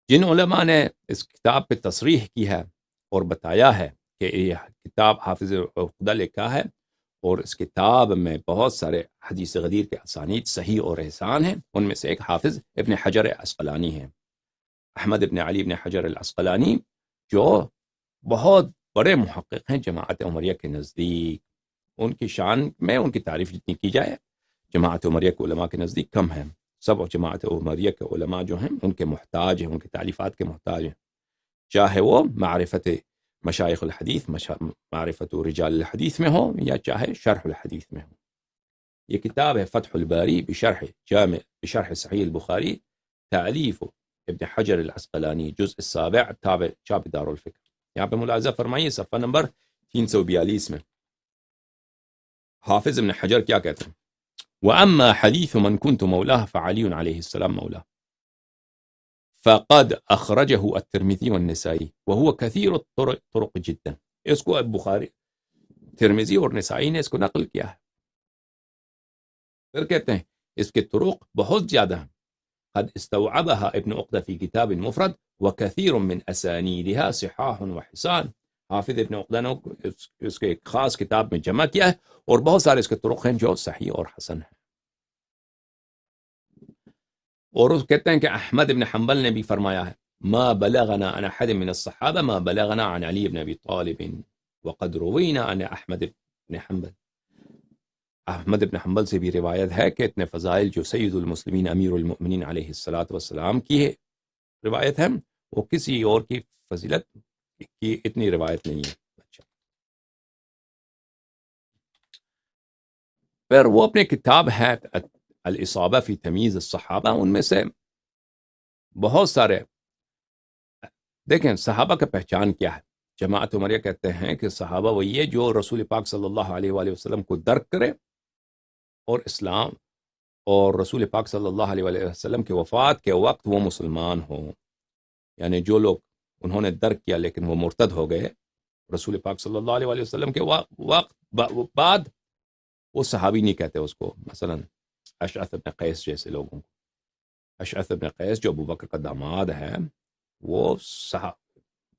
جن علماء نے اس کتاب پہ تصریح کی ہے اور بتایا ہے کہ یہ کتاب حافظ عقدہ لکھا ہے، اور اس کتاب میں بہت سارے حدیث غدیر کے اسانید صحیح اور احسان ہیں، ان میں سے ایک حافظ ابن حجر عسقلانی ہے، احمد ابن علی ابن حجر العسقلانی، جو بہت بڑے محقق ہیں جماعت عمریہ کے نزدیک۔ ان کی شان میں ان کی تعریف جتنی کی جائے جماعت عمریہ کے علماء کے نزدیک کم ہے۔ سب جماعت عمریہ کے علماء جو ہیں ان کے محتاج ہیں، ان کی تعلیفات کے محتاج ہیں، چاہے وہ معرفت مشائخ الحدیث، معرفت رجال الحدیث میں ہو، یا چاہے شرح الحدیث میں ہو۔ یہ کتاب ہے فتح الباری بشرح صحیح البخاری، تعلیف ابن حجر العسقلانی، جزء السابع، تابع چاپ دار الفکر۔ یہاں پہ ملاحظہ فرمائیے صفحہ نمبر 342 میں حافظ ابن حجر کیا کہتے ہیں؟ وَأَمَّا حَدِيثُ مَنْ كُنْتُ مَوْلَاهُ فَعَلِيٌّ عَلَيْهِ السلام مولاه فقد اخرجه الترمذی والنسائی وهو كثير الطرق جدا۔ اس کو بخاری، ترمذی اور نسائی نے اس کو نقل کیا ہے۔ پھر کہتے ہیں اس کے طرق بہت زیادہ ہیں۔ قد استوعبها ابن عقدہ فی کتاب مفرد وكثير من اسانیدها صحاح وحسان۔ حافظ ابن عقدہ نے اس کے ایک خاص کتاب میں جمع کیا ہے، اور بہت سارے اس کے طرق ہیں جو صحیح اور حسن ہیں۔ اور اس کہتے ہیں کہ احمد ابن حنبل نے بھی فرمایا ہے، ما بلغنا عن احد من الصحابہ ما بلغنا عن علی بن ابی طالب وقد روینا عن احمد ابن حنبل۔ احمد ابن حنبل سے بھی روایت ہے کہ اتنے فضائل جو سید المسلمین امیر المؤمنین علیہ الصلاۃ والسلام کی ہے روایت ہے، وہ کسی اور کی فضیلت کی اتنی روایت نہیں ہے۔ اچھا، پھر وہ اپنے کتاب ہے الاصابہ فی تمییز الصحابہ، ان میں سے بہت سارے، دیکھیں صحابہ کا پہچان کیا ہے۔ جماعت عمریہ کہتے ہیں کہ صحابہ وہی ہے جو رسول پاک صلی اللہ علیہ وآلہ وسلم کو درک کرے، اور اسلام اور رسول پاک صلی اللہ علیہ وآلہ وسلم کے وفات کے وقت وہ مسلمان ہوں۔ یعنی جو لوگ انہوں نے درک کیا لیکن وہ مرتد ہو گئے رسول پاک صلی اللہ علیہ وآلہ وسلم کے وقت بعد، وہ صحابی نہیں کہتے اس کو۔ مثلا اشعث بن قیس جیسے لوگوں کو، اشعث بن قیس جو ابو بکر کا داماد ہے، وہ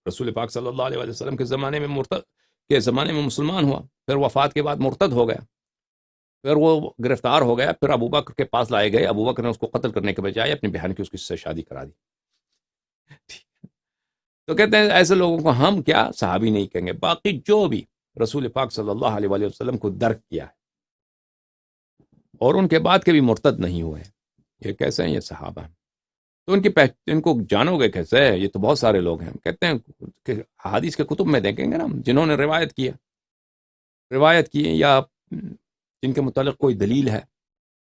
رسول پاک صلی اللہ علیہ وسلم کے زمانے میں مسلمان ہوا، پھر وفات کے بعد مرتد ہو گیا، پھر وہ گرفتار ہو گیا، پھر ابو بکر کے پاس لائے گئے، ابو بکر نے اس کو قتل کرنے کے بجائے اپنی بہن کی اس کی سے شادی کرا دی۔ تو کہتے ہیں ایسے لوگوں کو ہم کیا صحابی نہیں کہیں گے، باقی جو بھی رسول پاک صلی اللہ علیہ وسلم کو درک کیا ہے اور ان کے بعد کے بھی مرتد نہیں ہوئے، یہ کیسے ہیں؟ یہ صحابہ ہیں۔ تو ان کو جانو گے کیسے؟ یہ تو بہت سارے لوگ ہیں، کہتے ہیں کہ حدیث کے کتب میں دیکھیں گے نا، جنہوں نے روایت کی یا جن کے متعلق کوئی دلیل ہے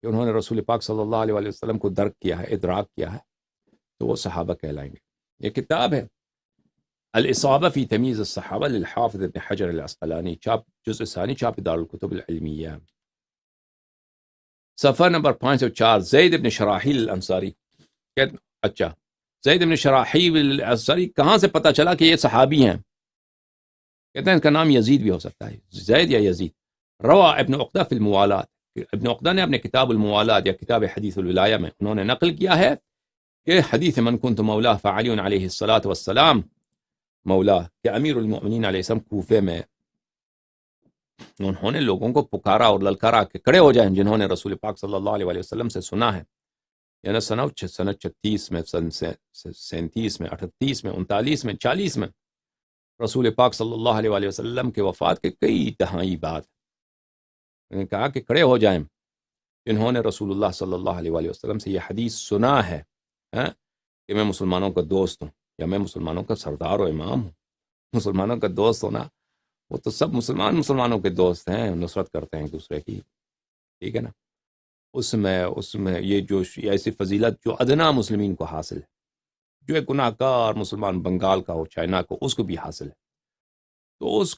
کہ انہوں نے رسول پاک صلی اللہ علیہ وسلم کو درک کیا ہے، ادراک کیا ہے، تو وہ صحابہ کہلائیں گے۔ یہ کتاب ہے الاصابہ فی تمییز الصحابہ للحافظ ابن حجر العسقلانی، جزء ثانی، چاپ دار الکتب العلمیہ، صفحہ نمبر 504۔ زید ابن شراحیل الانصاری، اچھا زید ابن شراحیل الانصاری کہاں سے پتہ چلا کہ یہ صحابی ہیں؟ کہتے ہیں اس کا نام یزید بھی ہو سکتا ہے، زید یا یزید۔ روا ابن عقدہ فی الموالات، ابن عقدہ نے اپنے کتاب الموالات یا کتاب حدیث الولایہ میں انہوں نے نقل کیا ہے کہ حدیث من کنت مولا فعلی علیہ الصلاۃ والسلام مولا، کہ امیر المؤمنین علیہ السلام کوفے میں انہوں نے لوگوں کو پکارا اور للکارا کہ کھڑے ہو جائیں جنہوں نے رسول پاک صلی اللہ علیہ وسلم سے سنا ہے، یعنی سن 36 میں، سن 37 میں، 38 میں، 39 میں، 40 میں، رسول پاک صلی اللہ علیہ وسلم کے وفات کے کئی دہائی بعد انہوں نے کہا کہ کھڑے ہو جائیں جنہوں نے رسول اللہ صلی اللہ علیہ وسلم سے یہ حدیث سنا ہے کہ میں مسلمانوں کا دوست ہوں، یا میں مسلمانوں کا سردار و امام ہوں۔ مسلمانوں کا دوست ہونا، وہ تو سب مسلمانوں کے دوست ہیں، نصرت کرتے ہیں ایک دوسرے کی، ٹھیک ہے نا۔ اس میں یہ جو ایسی فضیلت جو ادنا مسلمین کو حاصل ہے، جو ایک گناہ گار مسلمان بنگال کا ہو، چائنا کو، اس کو بھی حاصل ہے، تو اس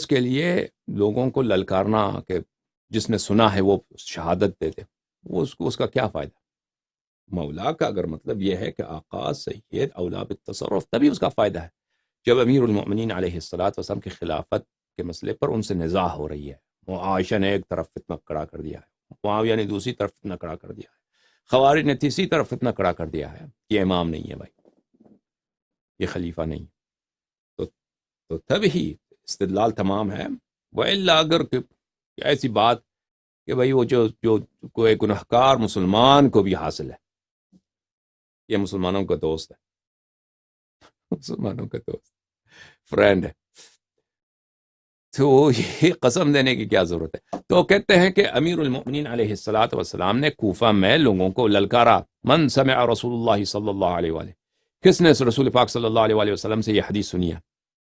کے لیے لوگوں کو للکارنا کہ جس نے سنا ہے وہ شہادت دے دے، اس کا کیا فائدہ؟ مولا کا اگر مطلب یہ ہے کہ آقا سید اولا بالتصرف، تبھی اس کا فائدہ ہے۔ جب امیر المؤمنین علیہ الصلاۃ والسلام کی خلافت کے مسئلے پر ان سے نزاع ہو رہی ہے، وہ عائشہ نے ایک طرف فتنہ کھڑا کر دیا ہے، معاویہ نے دوسری طرف فتنہ کھڑا کر دیا ہے، خوارج نے تیسری طرف فتنہ کڑا کر دیا ہے کہ یہ امام نہیں ہے بھائی، یہ خلیفہ نہیں، تو تب ہی استدلال تمام ہے۔ وإلا اگر ایسی بات کہ بھائی وہ جو کوئی گنہگار مسلمان کو بھی حاصل ہے، یہ مسلمانوں کا دوست ہے، مسلمانوں کا دوست فرینڈ ہے، تو یہ قسم دینے کی کیا ضرورت ہے؟ تو کہتے ہیں کہ امیر المؤمنین علیہ الصلاۃ والسلام نے کوفہ میں لوگوں کو للکارا، من سمع رسول اللہ صلی اللہ علیہ وآلہ، کس نے رسول پاک صلی اللہ علیہ وآلہ وسلم سے یہ حدیث سنی ہے؟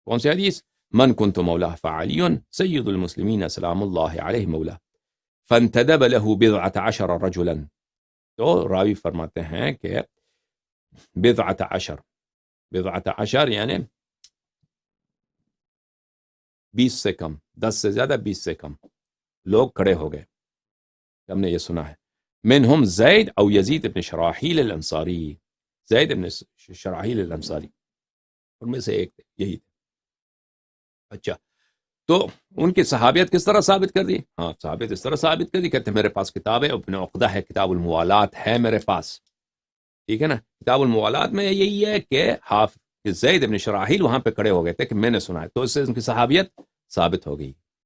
کون سی حدیث؟ من کنت مولاه فعلی سید المسلمین سلام اللہ علیہ مولاه فانتدب له بضعة عشر رجلا۔ تو راوی فرماتے ہیں کہ بضعة عشر یعنی 20 سے کم، 10 سے زیادہ 20 سے کم لوگ کھڑے ہو گئے، ہم نے یہ سنا ہے، منہم زید او یزید ابن شراحیل الانصاری، زید ابن شراحیل الانصاری ان میں سے ایک تھے، یہی تھے۔ اچھا، تو ان کی صحابیت کس طرح ثابت کر دی؟ ہاں صحابیت اس طرح ثابت کر دی، کہتے ہیں میرے پاس کتاب ہے، ابن عقدہ ہے، کتاب الموالات ہے میرے پاس، ٹھیک ہے نا؟ کتاب الموالات میں یہی ہے کہ حافظ زید ابن شراحیل وہاں پہ کھڑے ہو گئے تھے کہ میں نے سنا ہے، تو اس سے ان کی صحابیت ثابت ہو گئی۔